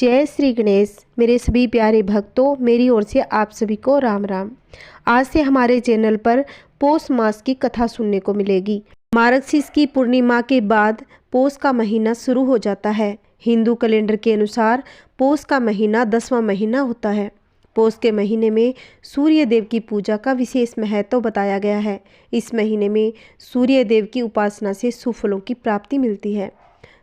जय श्री गणेश। मेरे सभी प्यारे भक्तों, मेरी ओर से आप सभी को राम राम। आज से हमारे चैनल पर पौष मास की कथा सुनने को मिलेगी। मार्गशीर्ष की पूर्णिमा के बाद पौष का महीना शुरू हो जाता है। हिंदू कैलेंडर के अनुसार पौष का महीना 10वां महीना होता है। पौष के महीने में सूर्य देव की पूजा का विशेष महत्व बताया गया है। इस महीने में सूर्य देव की उपासना से सुफलों की प्राप्ति मिलती है।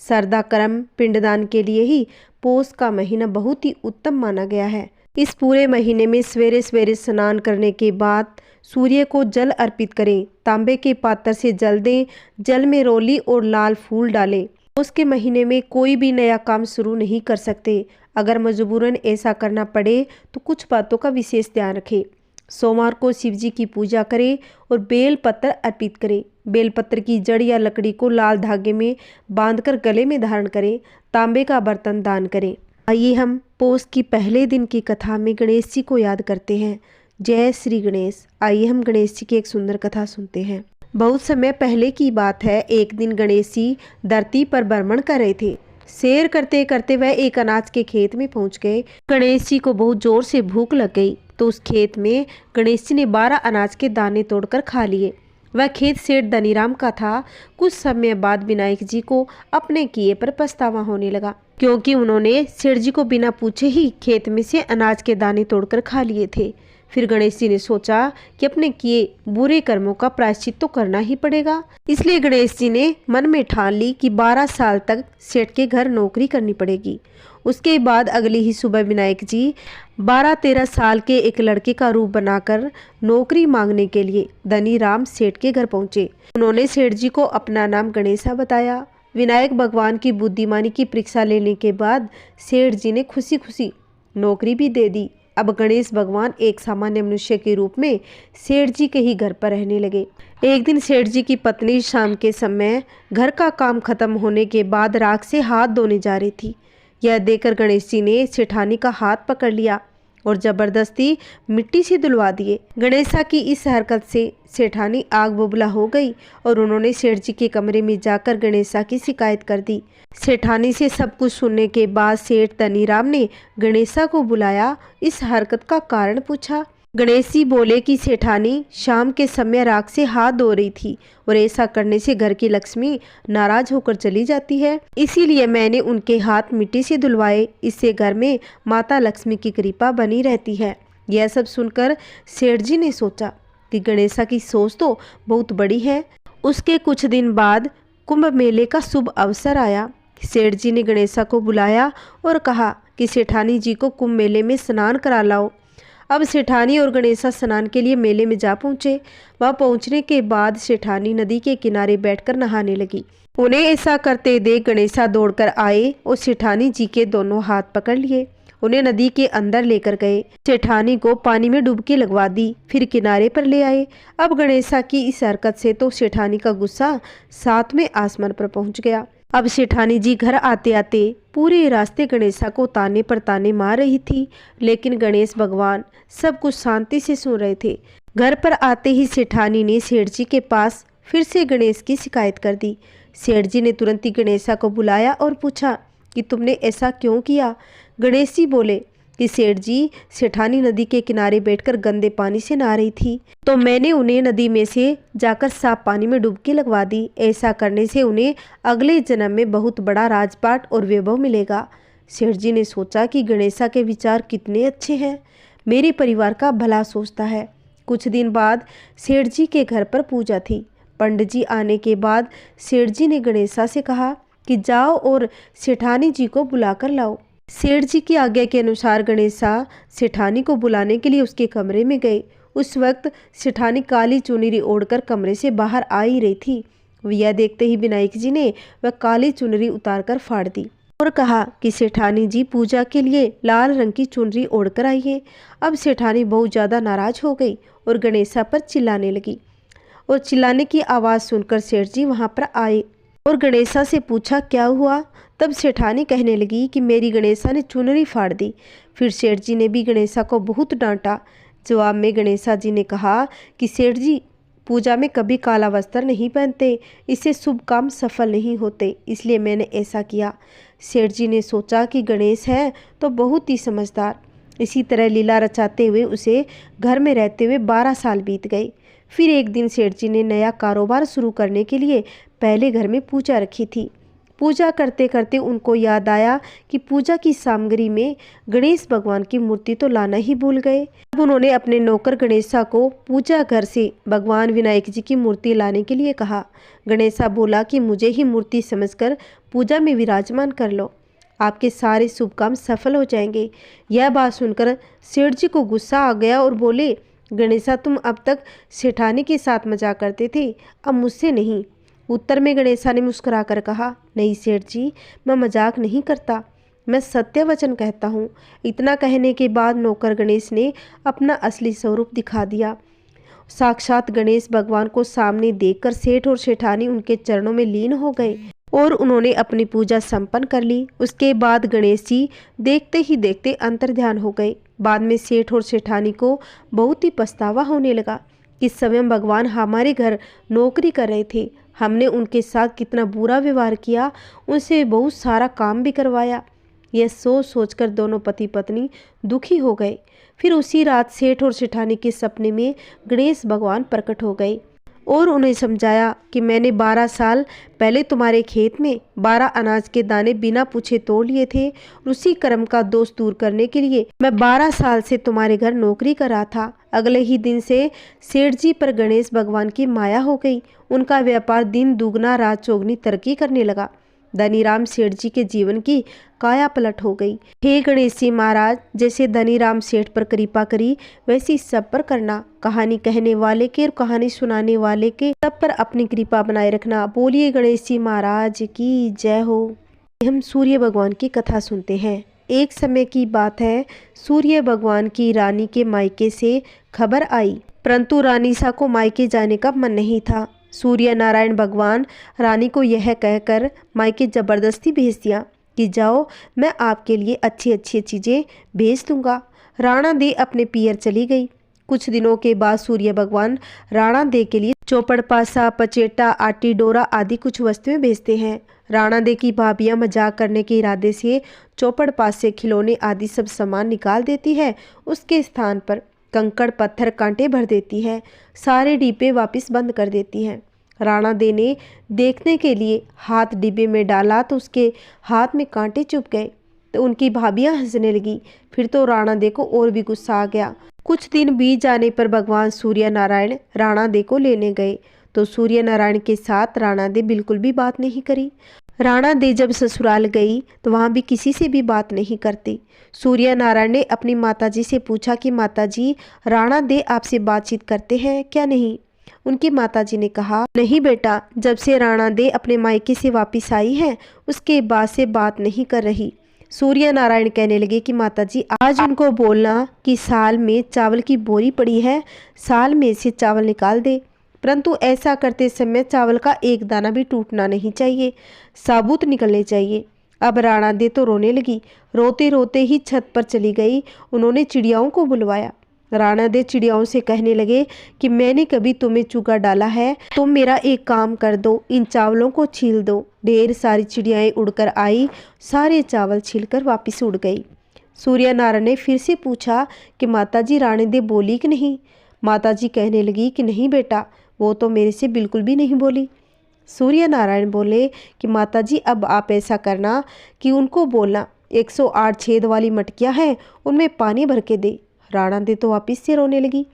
श्रद्धा कर्म पिंडदान के लिए ही पौष का महीना बहुत ही उत्तम माना गया है। इस पूरे महीने में सवेरे सवेरे स्नान करने के बाद सूर्य को जल अर्पित करें। तांबे के पात्र से जल दें। जल में रोली और लाल फूल डालें। पौष के महीने में कोई भी नया काम शुरू नहीं कर सकते। अगर मजबूरन ऐसा करना पड़े तो कुछ बातों का विशेष ध्यान रखें। सोमवार को शिव जी की पूजा करें और बेल पत्र अर्पित करें। बेलपत्र की जड़ या लकड़ी को लाल धागे में बांधकर गले में धारण करें। तांबे का बर्तन दान करें। आइए हम पौष की पहले दिन की कथा में गणेश जी को याद करते हैं। जय श्री गणेश। आइए हम गणेश जी की एक सुंदर कथा सुनते हैं। बहुत समय पहले की बात है। एक दिन गणेश जी धरती पर भ्रमण कर रहे थे। सैर करते करते वह एक अनाज के खेत में पहुंच गए। गणेश जी को बहुत जोर से भूख लग गई तो उस खेत में गणेश जी ने 12 अनाज के दाने तोड़कर खा लिए। वह खेत सेठ धनीराम का था। कुछ समय बाद विनायक जी को अपने किए पर पछतावा होने लगा, क्योंकि उन्होंने सेठ जी को बिना पूछे ही खेत में से अनाज के दाने तोड़कर खा लिए थे। फिर गणेश जी ने सोचा कि अपने किए बुरे कर्मों का प्रायश्चित तो करना ही पड़ेगा। इसलिए गणेश जी ने मन में ठान ली कि 12 साल तक सेठ के घर नौकरी करनी पड़ेगी। उसके बाद अगली ही सुबह विनायक जी 12-13 साल के एक लड़के का रूप बनाकर नौकरी मांगने के लिए धनीराम सेठ के घर पहुंचे। उन्होंने सेठ जी को अपना नाम गणेशा बताया। विनायक भगवान की बुद्धिमानी की परीक्षा लेने के बाद सेठ जी ने खुशी खुशी नौकरी भी दे दी। अब गणेश भगवान एक सामान्य मनुष्य के रूप में सेठ जी के ही घर पर रहने लगे। एक दिन सेठ जी की पत्नी शाम के समय घर का काम खत्म होने के बाद राख से हाथ धोने जा रही थी। यह देखकर गणेश जी ने सेठानी का हाथ पकड़ लिया और जबरदस्ती मिट्टी से धुलवा दिए। गणेशा की इस हरकत से सेठानी आग बबूला हो गई और उन्होंने सेठ जी के कमरे में जाकर गणेशा की शिकायत कर दी। सेठानी से सब कुछ सुनने के बाद सेठ धनीराम ने गणेशा को बुलाया। इस हरकत का कारण पूछा। गणेश जी बोले कि सेठानी शाम के समय राख से हाथ धो रही थी और ऐसा करने से घर की लक्ष्मी नाराज होकर चली जाती है, इसीलिए मैंने उनके हाथ मिट्टी से धुलवाए। इससे घर में माता लक्ष्मी की कृपा बनी रहती है। यह सब सुनकर सेठ जी ने सोचा कि गणेशा की सोच तो बहुत बड़ी है। उसके कुछ दिन बाद कुंभ मेले का शुभ अवसर आया। सेठ जी ने गणेशा को बुलाया और कहा कि सेठानी जी को कुंभ मेले में स्नान करा लाओ। अब सेठानी और गणेशा स्नान के लिए मेले में जा पहुंचे। वहां पहुंचने के बाद सेठानी नदी के किनारे बैठकर नहाने लगी। उन्हें ऐसा करते देख गणेशा दौड़कर आए और सेठानी जी के दोनों हाथ पकड़ लिए। उन्हें नदी के अंदर लेकर गए। सेठानी को पानी में डुबकी लगवा दी, फिर किनारे पर ले आए। अब गणेशा की इस हरकत से तो सेठानी का गुस्सा 7वें आसमान पर पहुंच गया। अब सेठानी जी घर आते आते पूरे रास्ते गणेशा को ताने पर ताने मार रही थी, लेकिन गणेश भगवान सब कुछ शांति से सुन रहे थे। घर पर आते ही सेठानी ने सेठ जी के पास फिर से गणेश की शिकायत कर दी। सेठ जी ने तुरंत ही गणेशा को बुलाया और पूछा कि तुमने ऐसा क्यों किया। गणेश जी बोले कि सेठ जी, सेठानी नदी के किनारे बैठकर गंदे पानी से नहा रही थी तो मैंने उन्हें नदी में से जाकर साफ पानी में डुबकी लगवा दी। ऐसा करने से उन्हें अगले जन्म में बहुत बड़ा राजपाट और वैभव मिलेगा। सेठ जी ने सोचा कि गणेशा के विचार कितने अच्छे हैं, मेरे परिवार का भला सोचता है। कुछ दिन बाद सेठ जी के घर पर पूजा थी। पंडित जी आने के बाद सेठ जी ने गणेशा से कहा कि जाओ और सेठानी जी को बुलाकर लाओ। सेठ जी की आज्ञा के अनुसार गणेशा सेठानी को बुलाने के लिए उसके कमरे में गए। उस वक्त सेठानी काली चुनरी ओढ़कर कमरे से बाहर आ ही रही थी। यह देखते ही विनायक जी ने वह काली चुनरी उतारकर फाड़ दी और कहा कि सेठानी जी पूजा के लिए लाल रंग की चुनरी ओढ़कर आई है। अब सेठानी बहुत ज़्यादा नाराज हो गई और गणेशा पर चिल्लाने लगी और चिल्लाने की आवाज़ सुनकर सेठ जी वहाँ पर आए और गणेशा से पूछा क्या हुआ। तब सेठानी कहने लगी कि मेरी गणेशा ने चुनरी फाड़ दी। फिर सेठ जी ने भी गणेशा को बहुत डांटा। जवाब में गणेशा जी ने कहा कि सेठ जी पूजा में कभी काला वस्त्र नहीं पहनते, इससे शुभ काम सफल नहीं होते, इसलिए मैंने ऐसा किया। सेठ जी ने सोचा कि गणेश है तो बहुत ही समझदार। इसी तरह लीला रचाते हुए उसे घर में रहते हुए 12 साल बीत गए। फिर एक दिन सेठ जी ने नया कारोबार शुरू करने के लिए पहले घर में पूजा रखी थी। पूजा करते करते उनको याद आया कि पूजा की सामग्री में गणेश भगवान की मूर्ति तो लाना ही भूल गए। अब उन्होंने अपने नौकर गणेशा को पूजा घर से भगवान विनायक जी की मूर्ति लाने के लिए कहा। गणेशा बोला कि मुझे ही मूर्ति समझकर पूजा में विराजमान कर लो, आपके सारे शुभ काम सफल हो जाएंगे। यह बात सुनकर सेठ जी को गुस्सा आ गया और बोले, गणेशा तुम अब तक सेठानी के साथ मजाक करते थे, अब मुझसे नहीं। उत्तर में गणेशा ने मुस्कुराकर कहा, नहीं सेठ जी, मैं मजाक नहीं करता, मैं सत्य वचन कहता हूँ। इतना कहने के बाद नौकर गणेश ने अपना असली स्वरूप दिखा दिया। साक्षात गणेश भगवान को सामने देखकर सेठ और सेठानी उनके चरणों में लीन हो गए और उन्होंने अपनी पूजा संपन्न कर ली। उसके बाद गणेश जी देखते ही देखते अंतर्ध्यान हो गए। बाद में सेठ और सेठानी को बहुत ही पछतावा होने लगा कि स्वयं भगवान हमारे घर नौकरी कर रहे थे, हमने उनके साथ कितना बुरा व्यवहार किया, उनसे बहुत सारा काम भी करवाया। यह सोच सोचकर दोनों पति पत्नी दुखी हो गए। फिर उसी रात सेठ और सेठानी के सपने में गणेश भगवान प्रकट हो गए और उन्हें समझाया कि मैंने 12 साल पहले तुम्हारे खेत में 12 अनाज के दाने बिना पूछे तोड़ लिए थे और उसी कर्म का दोष दूर करने के लिए मैं 12 साल से तुम्हारे घर नौकरी कर रहा था। अगले ही दिन से सेठ जी पर गणेश भगवान की माया हो गई। उनका व्यापार दिन दुगना रात चौगनी तरक्की करने लगा। धनीराम सेठ जी के जीवन की काया पलट हो गई। हे गणेश जी महाराज, जैसे धनीराम सेठ पर कृपा करी वैसी सब पर करना। कहानी कहने वाले के और कहानी सुनाने वाले के सब पर अपनी कृपा बनाए रखना। बोलिए गणेश जी महाराज की जय हो। हम सूर्य भगवान की कथा सुनते हैं। एक समय की बात है, सूर्य भगवान की रानी के मायके से खबर आई, परंतु रानी सा को मायके जाने का मन नहीं था। सूर्य नारायण भगवान रानी को यह कहकर मायके जबरदस्ती भेज दिया कि जाओ, मैं आपके लिए अच्छी अच्छी चीज़ें भेज दूंगा। राणा दे अपने पियर चली गई। कुछ दिनों के बाद सूर्य भगवान राणा दे के लिए चौपड़ पासा, पचेटा, आटी डोरा आदि कुछ वस्तुएं भेजते हैं। राणा दे की भाभियां मजाक करने के इरादे से चौपड़ पास से खिलौने आदि सब सामान निकाल देती है। उसके स्थान पर कंकड़ पत्थर कांटे भर देती है। सारे डिब्बे वापस बंद कर देती है। राणा दे ने देखने के लिए हाथ डिब्बे में डाला तो उसके हाथ में कांटे चुभ गए तो उनकी भाभियां हंसने लगी। फिर तो राणा दे को और भी गुस्सा आ गया। कुछ दिन बीत जाने पर भगवान सूर्य नारायण राणा दे को लेने गए तो सूर्य नारायण के साथ राणा दे बिल्कुल भी बात नहीं करी। राणा दे जब ससुराल गई तो वहाँ भी किसी से भी बात नहीं करती। सूर्य नारायण ने अपनी माताजी से पूछा कि माताजी, राणा दे आपसे बातचीत करते हैं क्या नहीं? उनकी माताजी ने कहा, नहीं बेटा, जब से राणा दे अपने मायके से वापस आई है उसके बाद से बात नहीं कर रही। सूर्य नारायण कहने लगे कि माताजी, आज उनको बोलना कि साल में चावल की बोरी पड़ी है, साल में से चावल निकाल दे, परंतु ऐसा करते समय चावल का एक दाना भी टूटना नहीं चाहिए, साबुत निकलने चाहिए। अब राणा दे तो रोने लगी। रोते रोते ही छत पर चली गई। उन्होंने चिड़ियाओं को बुलवाया। राणा दे चिड़ियाओं से कहने लगे कि मैंने कभी तुम्हें चूका डाला है, तुम मेरा एक काम कर दो, इन चावलों को छील दो। ढेर सारी चिड़ियाएं उड़कर आई, सारे चावल छीलकर वापस उड़ गई। सूर्य नारायण ने फिर से पूछा कि माताजी, राणा दे बोली कि नहीं? माताजी कहने लगी कि नहीं बेटा, वो तो मेरे से बिल्कुल भी नहीं बोली। सूर्य नारायण बोले कि माताजी, अब आप ऐसा करना कि उनको बोलना 108 छेद वाली मटकियां हैं, उनमें पानी भर के दे। राणा दे तो वापिस से रोने लगी।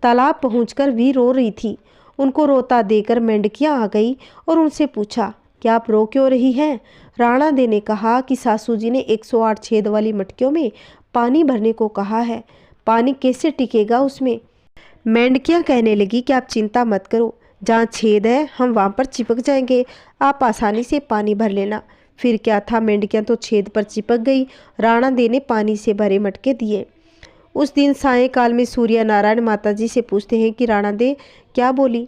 तालाब पहुंचकर भी रो रही थी। उनको रोता देकर मेंढकियां आ गई और उनसे पूछा, क्या आप रो क्यों रही हैं? राणा दे ने कहा कि सासू जी ने 108 छेद वाली मटकियों में पानी भरने को कहा है, पानी कैसे टिकेगा उसमें? मेंढकियां कहने लगी कि आप चिंता मत करो, जहाँ छेद है हम वहाँ पर चिपक जाएंगे, आप आसानी से पानी भर लेना। फिर क्या था, मेंढकियां तो छेद पर चिपक गई। राणा दे ने पानी से भरे मटके दिए। उस दिन सायंकाल में सूर्य नारायण माताजी से पूछते हैं कि राणा दे क्या बोली?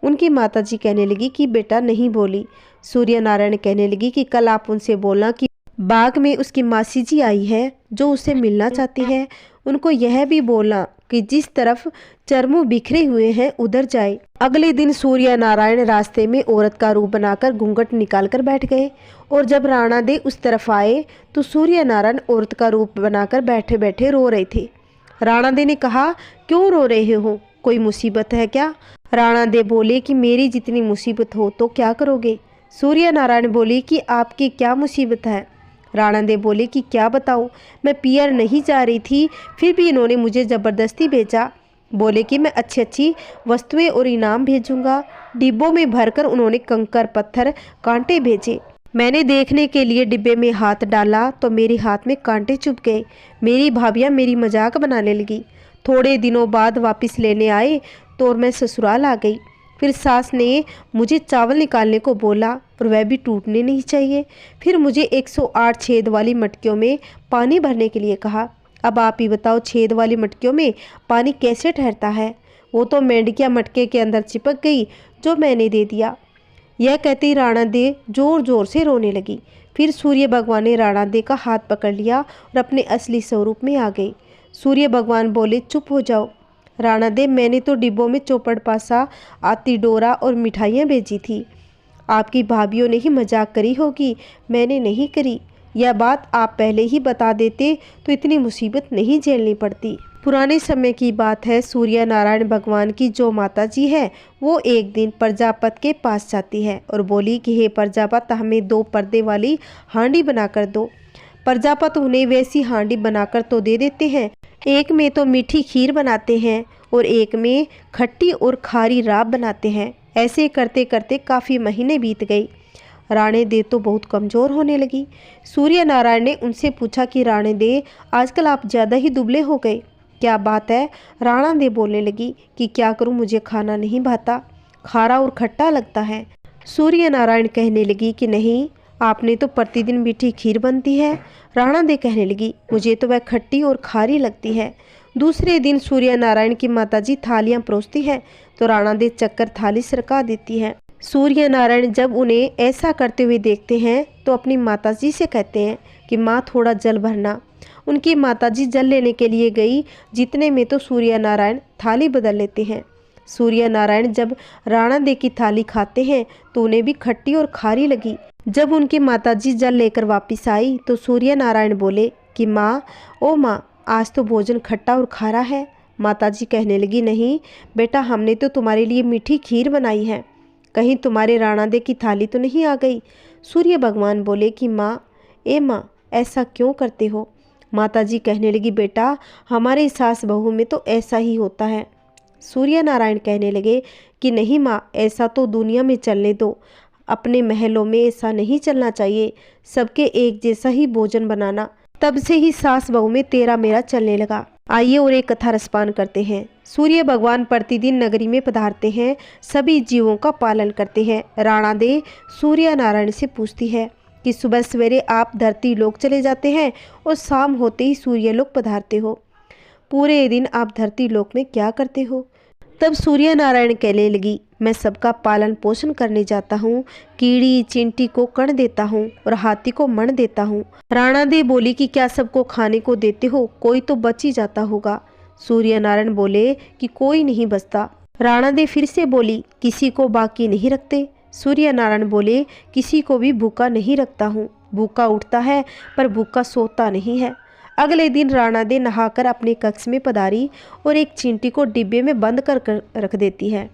उनकी माताजी कहने लगी कि बेटा नहीं बोली। सूर्य नारायण कहने लगी कि कल आप उनसे बोलना कि बाग में उसकी मासी जी आई है जो उससे मिलना चाहती है। उनको यह भी बोलना कि जिस तरफ चरमू बिखरे हुए हैं उधर जाए। अगले दिन सूर्य नारायण रास्ते में औरत का रूप बनाकर घूंघट निकालकर बैठ गए और जब राणा दे उस तरफ आए तो सूर्य नारायण औरत का रूप बनाकर बैठे बैठे रो रहे थे। राणा दे ने कहा, क्यों रो रहे हो, कोई मुसीबत है क्या? राणा दे बोले कि मेरी जितनी मुसीबत हो तो क्या करोगे? सूर्य नारायण बोले कि आपकी क्या मुसीबत है? राणा दे बोले कि क्या बताऊं, मैं पियर नहीं जा रही थी, फिर भी इन्होंने मुझे ज़बरदस्ती भेजा। बोले कि मैं अच्छी अच्छी वस्तुएं और इनाम भेजूंगा। डिब्बों में भरकर उन्होंने कंकर, पत्थर, कांटे भेजे। मैंने देखने के लिए डिब्बे में हाथ डाला तो मेरे हाथ में कांटे चुभ गए। मेरी भाभियाँ मेरी मजाक बनाने लगी। थोड़े दिनों बाद वापस लेने आए तो मैं ससुराल आ गई। फिर सास ने मुझे चावल निकालने को बोला और वह भी टूटने नहीं चाहिए। फिर मुझे 108 छेद वाली मटकियों में पानी भरने के लिए कहा। अब आप ही बताओ, छेद वाली मटकियों में पानी कैसे ठहरता है? वो तो मेंढकियाँ मटके के अंदर चिपक गई जो मैंने दे दिया। यह कहते ही राणा दे जोर जोर से रोने लगी। फिर सूर्य भगवान ने राणा दे का हाथ पकड़ लिया और अपने असली स्वरूप में आ गए। सूर्य भगवान बोले, चुप हो जाओ। राणा दे, मैंने तो डिब्बों में चौपड़ पासा, आती डोरा और मिठाइयाँ भेजी थी। आपकी भाभीियों ने ही मजाक करी होगी, मैंने नहीं करी। यह बात आप पहले ही बता देते तो इतनी मुसीबत नहीं झेलनी पड़ती। पुराने समय की बात है, सूर्य नारायण भगवान की जो माता जी है वो एक दिन प्रजापत के पास जाती है और बोली कि हे प्रजापत, हमें 2 पर्दे वाली हांडी बनाकर दो। प्रजापत उन्हें वैसी हांडी बनाकर तो दे देते हैं, एक में तो मीठी खीर बनाते हैं और एक में खट्टी और खारी राब बनाते हैं। ऐसे करते करते काफ़ी महीने बीत गए। राणे दे तो बहुत कमज़ोर होने लगी। सूर्य नारायण ने उनसे पूछा कि राणे दे, आजकल आप ज़्यादा ही दुबले हो गए, क्या बात है? राणा दे बोलने लगी कि क्या करूं, मुझे खाना नहीं भाता, खारा और खट्टा लगता है। सूर्य नारायण कहने लगी कि नहीं, आपने तो प्रतिदिन मीठी खीर बनती है। राणा दे कहने लगी, मुझे तो वह खट्टी और खारी लगती है। दूसरे दिन सूर्य नारायण की माताजी थालियां परोसती है तो राणा दे चक्कर थाली सरका देती है। सूर्य नारायण जब उन्हें ऐसा करते हुए देखते हैं तो अपनी माताजी से कहते हैं कि माँ, थोड़ा जल भरना। उनकी माताजी जल लेने के लिए गई, जितने में तो सूर्य नारायण थाली बदल लेते हैं। सूर्य नारायण जब राणा दे की थाली खाते हैं तो उन्हें भी खट्टी और खारी लगी। जब उनकी माताजी जल लेकर वापस आई तो सूर्य नारायण बोले कि माँ, ओ माँ, आज तो भोजन खट्टा और खारा है। माताजी कहने लगी, नहीं बेटा, हमने तो तुम्हारे लिए मीठी खीर बनाई है, कहीं तुम्हारे राणा दे की थाली तो नहीं आ गई? सूर्य भगवान बोले कि माँ, ए माँ, ऐसा क्यों करते हो? माताजी कहने लगी, बेटा, हमारे सास बहू में तो ऐसा ही होता है। सूर्य नारायण कहने लगे कि नहीं माँ, ऐसा तो दुनिया में चलने दो, अपने महलों में ऐसा नहीं चलना चाहिए, सबके एक जैसा ही भोजन बनाना। तब से ही सास बहू में तेरा मेरा चलने लगा। आइए और एक कथा रसपान करते हैं। सूर्य भगवान प्रतिदिन नगरी में पधारते हैं, सभी जीवों का पालन करते हैं। राणा दे सूर्य नारायण से पूछती है कि सुबह सवेरे आप धरती लोक चले जाते हैं और शाम होते ही सूर्य लोक पधारते हो, पूरे दिन आप धरती लोक में क्या करते हो? तब सूर्य नारायण कहने लगी, मैं सबका पालन पोषण करने जाता हूँ, कीड़ी चिंटी को कण देता हूँ और हाथी को मण देता हूँ। राणा दे बोली कि क्या सबको खाने को देते हो? कोई तो बच ही जाता होगा। सूर्य नारायण बोले कि कोई नहीं बचता। राणा दे फिर से बोली, किसी को बाकी नहीं रखते। सूर्य नारायण बोले, किसी को भी भूखा नहीं रखता हूँ, भूखा उठता है पर भूखा सोता नहीं है। अगले दिन राणा दे नहाकर अपने कक्ष में पधारी और एक चींटी को डिब्बे में बंद कर रख देती है।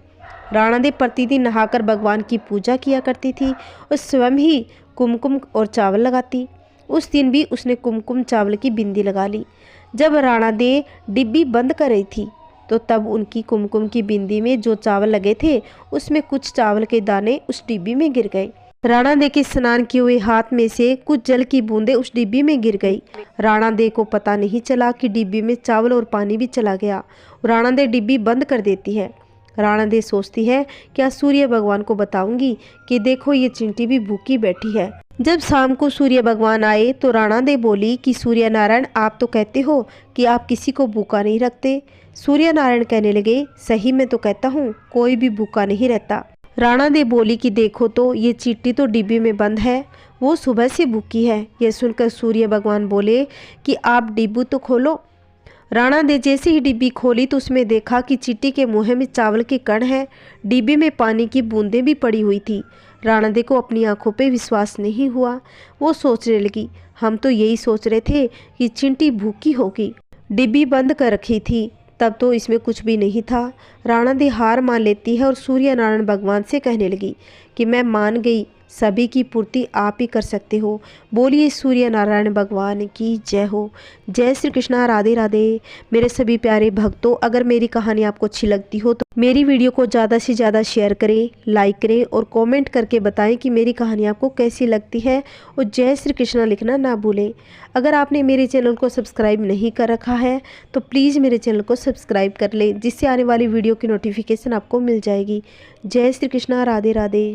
राणा दे प्रतिदिन नहाकर भगवान की पूजा किया करती थी और स्वयं ही कुमकुम और चावल लगाती। उस दिन भी उसने कुमकुम चावल की बिंदी लगा ली। जब राणा दे डिब्बी बंद कर रही थी तो तब उनकी कुमकुम की बिंदी में जो चावल लगे थे उसमें कुछ चावल के दाने उस डिब्बी में गिर गए। राणा दे के स्नान किए हुए हाथ में से कुछ जल की बूंदें उस डिब्बी में गिर गई। राणा दे को पता नहीं चला कि डिब्बी में चावल और पानी भी चला गया। राणा दे डिब्बी बंद कर देती है। राणा दे सोचती है क्या सूर्य भगवान को बताऊंगी कि देखो ये चिंटी भी भूखी बैठी है। जब शाम को सूर्य भगवान आए तो राणा दे बोली कि सूर्य नारायण, आप तो कहते हो कि आप किसी को भूखा नहीं रखते। सूर्य नारायण कहने लगे, सही में तो कहता हूँ, कोई भी भूखा नहीं रहता। राणा दे बोली कि देखो तो ये चींटी तो डिब्बी में बंद है, वो सुबह से भूखी है। यह सुनकर सूर्य भगवान बोले कि आप डिब्बू तो खोलो। राणा ने जैसे ही डिब्बी खोली तो उसमें देखा कि चींटी के मुंह में चावल के कण हैं। डिब्बी में पानी की बूंदें भी पड़ी हुई थी। राणा दे को अपनी आंखों पे विश्वास नहीं हुआ। वो सोचने लगी, हम तो यही सोच रहे थे कि चींटी भूखी होगी। डिब्बी बंद कर रखी थी, तब तो इसमें कुछ भी नहीं था। राणा दे हार मान लेती है और सूर्य नारायण भगवान से कहने लगी कि मैं मान गई, सभी की पूर्ति आप ही कर सकते हो। बोलिए सूर्य नारायण भगवान की जय हो। जय श्री कृष्णा। राधे राधे। मेरे सभी प्यारे भक्तों, अगर मेरी कहानी आपको अच्छी लगती हो तो मेरी वीडियो को ज़्यादा से ज़्यादा शेयर करें, लाइक करें और कमेंट करके बताएं कि मेरी कहानी आपको कैसी लगती है, और जय श्री कृष्णा लिखना ना भूलें। अगर आपने मेरे चैनल को सब्सक्राइब नहीं कर रखा है तो प्लीज़ मेरे चैनल को सब्सक्राइब कर लें, जिससे आने वाली वीडियो की नोटिफिकेशन आपको मिल जाएगी। जय श्री कृष्णा। राधे राधे।